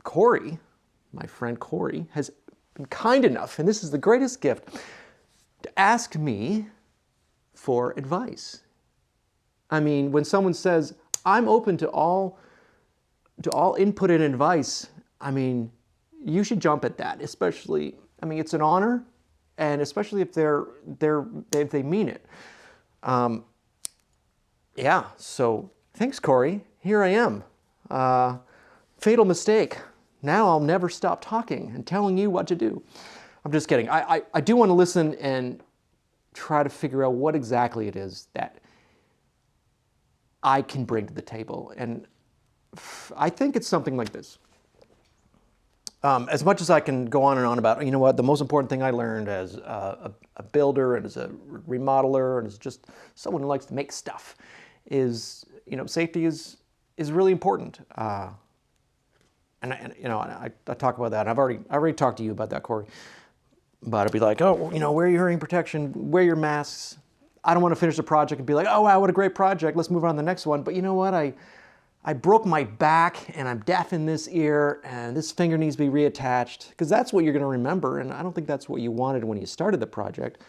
Corey, my friend Corey, has been kind enough, and this is the greatest gift, to ask me for advice. I mean, when someone says, I'm open to all input and advice, I mean, you should jump at that, especially, I mean, it's an honor, and especially if they mean it. Yeah, so thanks, Corey. Here I am. Fatal mistake. Now I'll never stop talking and telling you what to do. I'm just kidding. I do want to listen and try to figure out what exactly it is that I can bring to the table. And I think it's something like this. As much as I can go on and on about, you know what, the most important thing I learned as a builder and as a remodeler and as just someone who likes to make stuff is, you know, safety is really important. And you know, I talk about that. And I already talked to you about that, Corey. But it'd be like, oh, you know, wear your hearing protection, wear your masks. I don't want to finish the project and be like, oh, wow, what a great project. Let's move on to the next one. But you know what? I broke my back and I'm deaf in this ear and this finger needs to be reattached, because that's what you're going to remember. And I don't think that's what you wanted when you started the project.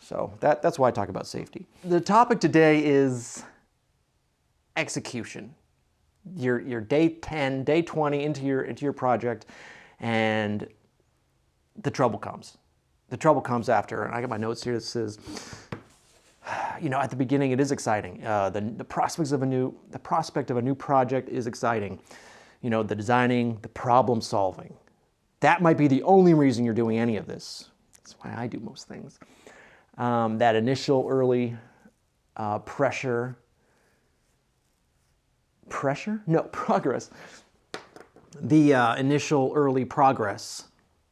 So that's why I talk about safety. The topic today is execution. Your day 10, day 20 into your project, and the trouble comes. The trouble comes after, and I got my notes here that says, you know, at the beginning it is exciting. The prospect of a new project is exciting. You know, the designing, the problem solving. That might be the only reason you're doing any of this. That's why I do most things. That initial early progress. The initial early progress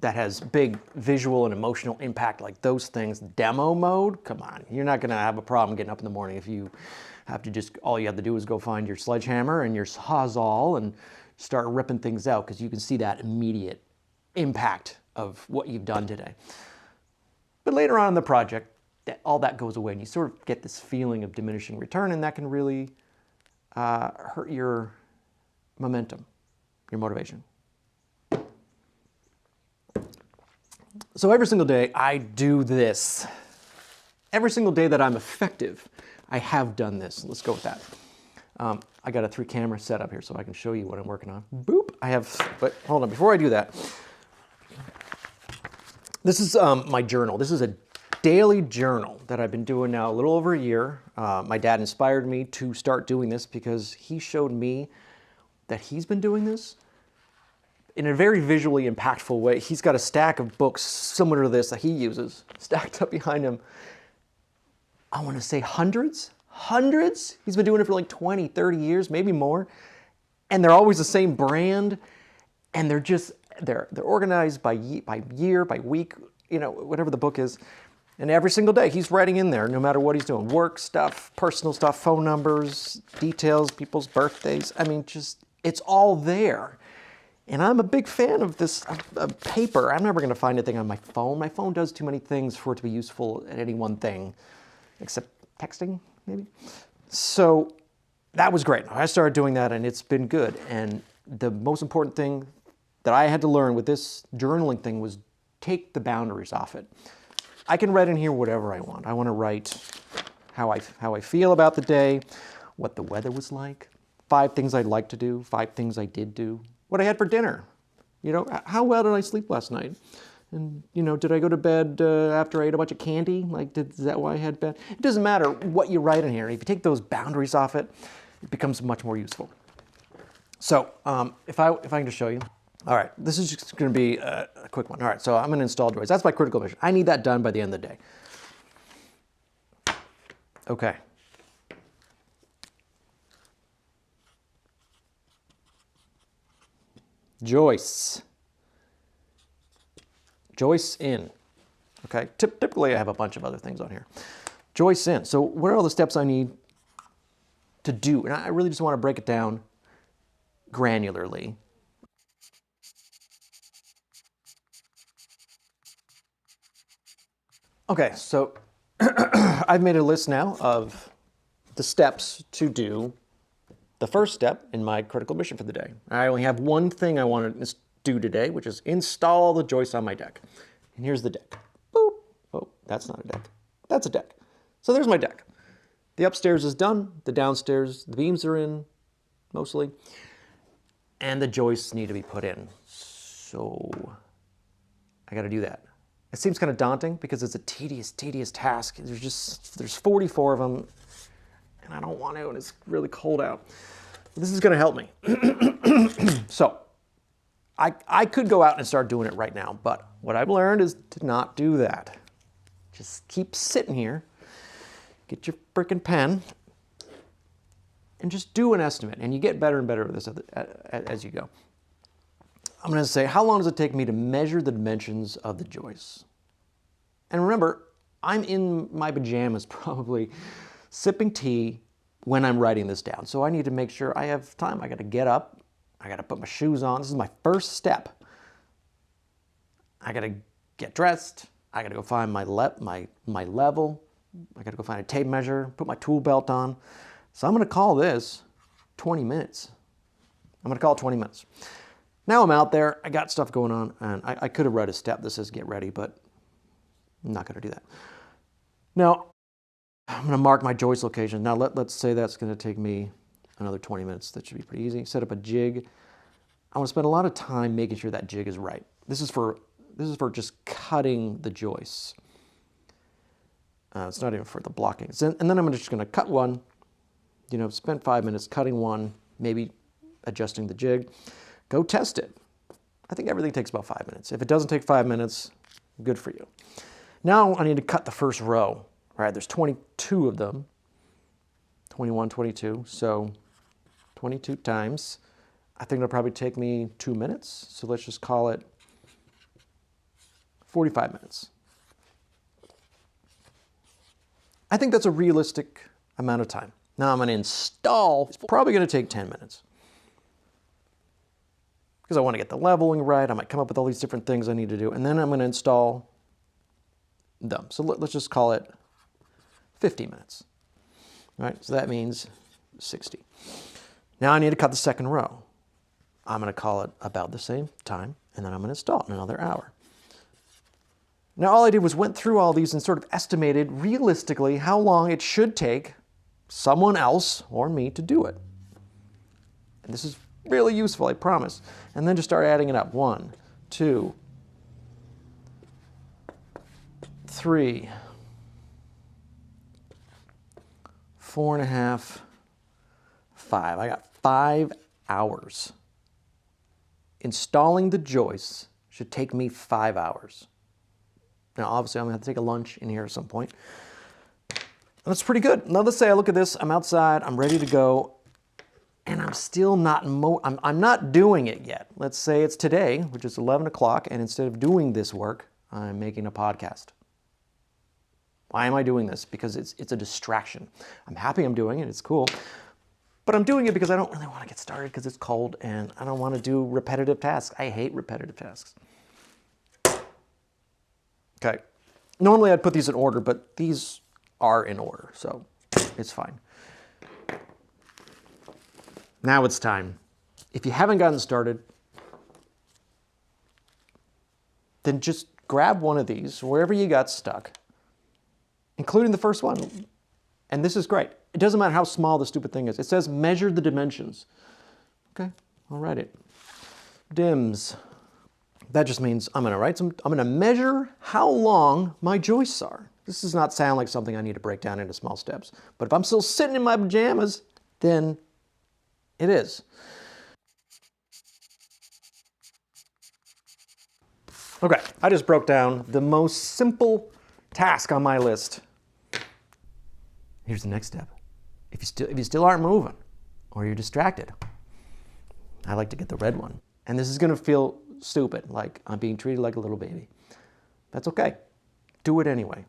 that has big visual and emotional impact, like those things. Demo mode, come on, you're not gonna have a problem getting up in the morning if you have to just, all you have to do is go find your sledgehammer and your Sawzall and start ripping things out, because you can see that immediate impact of what you've done today. But later on in the project, all that goes away and you sort of get this feeling of diminishing return, and that can really hurt your momentum, your motivation. So every single day I do this. Every single day that I'm effective, I have done this. Let's go with that. I got a 3-camera setup here so I can show you what I'm working on. Boop. But hold on, before I do that, this is my journal. This is a daily journal that I've been doing now a little over a year. My dad inspired me to start doing this because he showed me that he's been doing this in a very visually impactful way. He's got a stack of books similar to this that he uses stacked up behind him. I want to say hundreds. He's been doing it for like 20, 30 years, maybe more. And they're always the same brand. And they're organized by year, by week, you know, whatever the book is. And every single day he's writing in there, no matter what he's doing. Work stuff, personal stuff, phone numbers, details, people's birthdays. I mean, just, it's all there. And I'm a big fan of this paper. I'm never going to find anything on my phone. My phone does too many things for it to be useful at any one thing, except texting, maybe. So that was great. I started doing that, and it's been good. And the most important thing that I had to learn with this journaling thing was take the boundaries off it. I can write in here whatever I want. I want to write how I feel about the day, what the weather was like, 5 things I'd like to do, 5 things I did do, what I had for dinner. You know, how well did I sleep last night? And, you know, did I go to bed after I ate a bunch of candy? Like, is that why I had bed? It doesn't matter what you write in here. If you take those boundaries off it, it becomes much more useful. So, if I can just show you. All right, this is just going to be a quick one. All right, so I'm going to install Droids. That's my critical mission. I need that done by the end of the day. Okay. Joists. Joists in. Okay, typically I have a bunch of other things on here. Joists in. So what are all the steps I need to do? And I really just want to break it down granularly. Okay, so I've made a list now of the steps to do the first step in my critical mission for the day. I only have one thing I want to do today, which is install the joists on my deck. And here's the deck. Boop. Oh, that's not a deck. That's a deck. So there's my deck. The upstairs is done. The downstairs, the beams are in, mostly. And the joists need to be put in. So I got to do that. It seems kind of daunting because it's a tedious task. There's 44 of them, and I don't want to, and it's really cold out. This is going to help me. So I could go out and start doing it right now, but what I've learned is to not do that. Just keep sitting here, get your frickin' pen, and just do an estimate. And you get better and better at this as you go. I'm going to say, how long does it take me to measure the dimensions of the joists? And remember, I'm in my pajamas probably sipping tea when I'm writing this down. So I need to make sure I have time. I got to get up. I got to put my shoes on. This is my first step. I got to get dressed. I got to go find my level. I got to go find a tape measure, put my tool belt on. So I'm going to call this 20 minutes. I'm going to call it 20 minutes. Now I'm out there, I got stuff going on, and I could have read a step that says get ready, but I'm not going to do that. Now, I'm going to mark my joist location. Now let's say that's going to take me another 20 minutes. That should be pretty easy. Set up a jig. I want to spend a lot of time making sure that jig is right. This is for just cutting the joists. It's not even for the blocking. And then I'm just going to cut one, spend 5 minutes cutting one, maybe adjusting the jig. Go test it. I think everything takes about 5 minutes. If it doesn't take 5 minutes, good for you. Now I need to cut the first row. All right, there's 22 of them. 21, 22, so 22 times. I think it'll probably take me 2 minutes. So let's just call it 45 minutes. I think that's a realistic amount of time. Now I'm going to install. It's probably going to take 10 minutes. Because I want to get the leveling right. I might come up with all these different things I need to do. And then I'm going to install them. So let's just call it 50 minutes. All right, so that means 60. Now I need to cut the second row. I'm going to call it about the same time, and then I'm going to install it in another hour. Now all I did was went through all these and sort of estimated realistically how long it should take someone else or me to do it. And this is really useful, I promise. And then just start adding it up. 1, 2, 3, 4.5, 5. I got 5 hours. Installing the joists should take me 5 hours. Now, obviously, I'm going to have to take a lunch in here at some point. That's pretty good. Now, let's say I look at this. I'm outside. I'm ready to go. And I'm still not, I'm not doing it yet. Let's say it's today, which is 11 o'clock, and instead of doing this work, I'm making a podcast. Why am I doing this? Because it's a distraction. I'm happy I'm doing it, it's cool. But I'm doing it because I don't really want to get started because it's cold and I don't want to do repetitive tasks. I hate repetitive tasks. Okay. Normally I'd put these in order, but these are in order, so it's fine. Now it's time. If you haven't gotten started, then just grab one of these, wherever you got stuck, including the first one. And this is great. It doesn't matter how small the stupid thing is. It says measure the dimensions. Okay, I'll write it. Dims. That just means I'm going to measure how long my joists are. This does not sound like something I need to break down into small steps. But if I'm still sitting in my pajamas, then it is. Okay, I just broke down the most simple task on my list. Here's the next step. If you still aren't moving or you're distracted, I like to get the red one. And this is going to feel stupid, like I'm being treated like a little baby. That's okay. Do it anyway.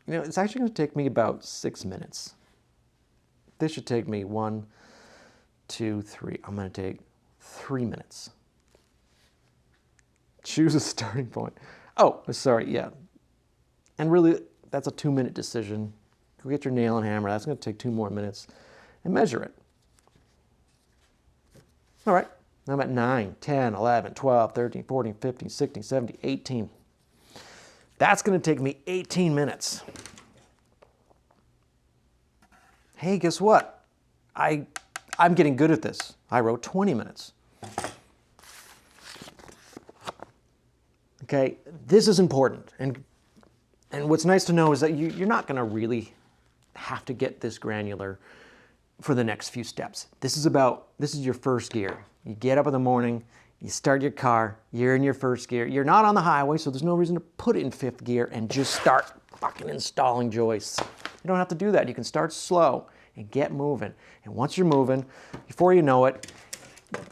It's actually going to take me about 6 minutes. This should take me 1, 2, 3. I'm going to take 3 minutes. Choose a starting point. Oh, sorry, yeah. And really, that's a 2-minute decision. Go get your nail and hammer. That's going to take 2 more minutes. And measure it. All right, I'm at 9, 10, 11, 12, 13, 14, 15, 16, 17, 18. That's going to take me 18 minutes. Hey, guess what? I'm getting good at this. I wrote 20 minutes. Okay, this is important. And what's nice to know is that you're not going to really have to get this granular for the next few steps. This is your first gear. You get up in the morning, you start your car, you're in your first gear. You're not on the highway, so there's no reason to put it in fifth gear and just start fucking installing joists. You don't have to do that. You can start slow and get moving. And once you're moving, before you know it,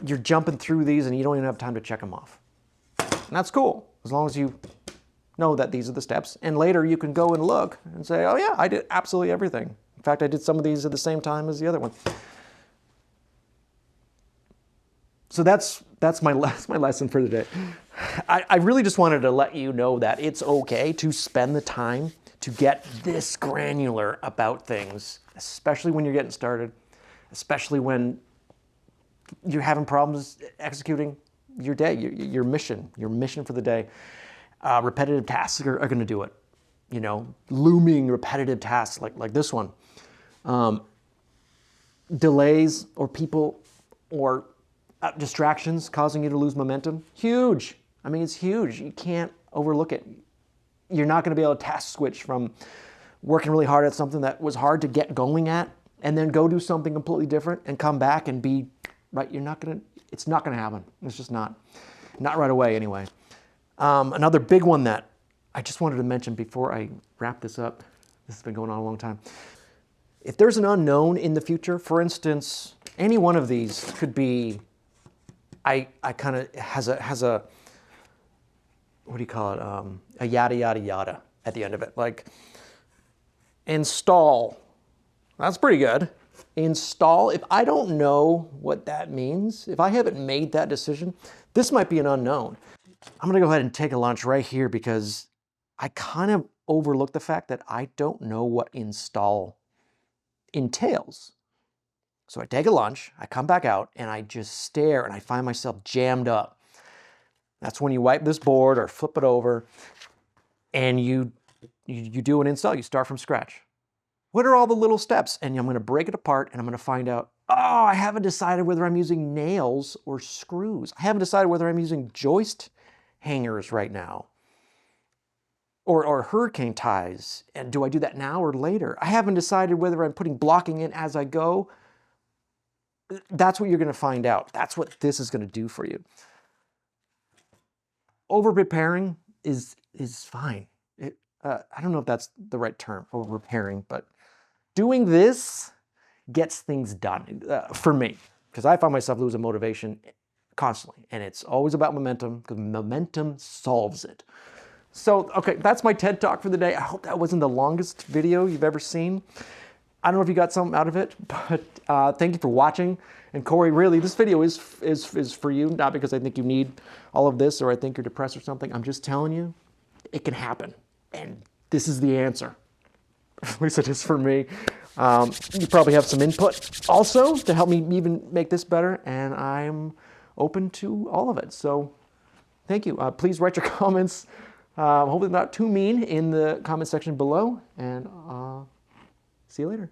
you're jumping through these and you don't even have time to check them off. And that's cool, as long as you know that these are the steps. And later you can go and look and say, oh yeah, I did absolutely everything. In fact, I did some of these at the same time as the other one. So that's my lesson for today. I really just wanted to let you know that it's okay to spend the time to get this granular about things, especially when you're getting started, especially when you're having problems executing your day, your mission for the day. Repetitive tasks are going to do it. You know, looming repetitive tasks like this one. Delays or people or distractions causing you to lose momentum. Huge. I mean, it's huge. You can't overlook it. You're not going to be able to task switch from working really hard at something that was hard to get going at and then go do something completely different and come back and be right. It's not going to happen. It's just not right away anyway. Another big one that I just wanted to mention before I wrap this up. This has been going on a long time. If there's an unknown in the future, for instance, any one of these could be, I kind of has a, what do you call it? A yada, yada, yada at the end of it. Like install, that's pretty good. Install, if I don't know what that means, if I haven't made that decision, this might be an unknown. I'm gonna go ahead and take a lunch right here because I kind of overlooked the fact that I don't know what install entails. So I take a lunch, I come back out, and I just stare, and I find myself jammed up. That's when you wipe this board or flip it over, and you do an install. You start from scratch. What are all the little steps? And I'm going to break it apart, and I'm going to find out, oh, I haven't decided whether I'm using nails or screws. I haven't decided whether I'm using joist hangers right now. Or hurricane ties. And do I do that now or later? I haven't decided whether I'm putting blocking in as I go. That's what you're going to find out. That's what this is going to do for you. Over-preparing is fine. I don't know if that's the right term, over-preparing, but doing this gets things done for me, because I find myself losing motivation constantly, and it's always about momentum, because momentum solves it. So, okay, that's my TED Talk for the day. I hope that wasn't the longest video you've ever seen. I don't know if you got something out of it, but thank you for watching. And Corey, really, this video is for you, not because I think you need all of this or I think you're depressed or something. I'm just telling you, it can happen. And this is the answer. At least it is for me. You probably have some input also to help me even make this better, and I'm open to all of it. So thank you. Please write your comments, hopefully not too mean, in the comment section below, and see you later.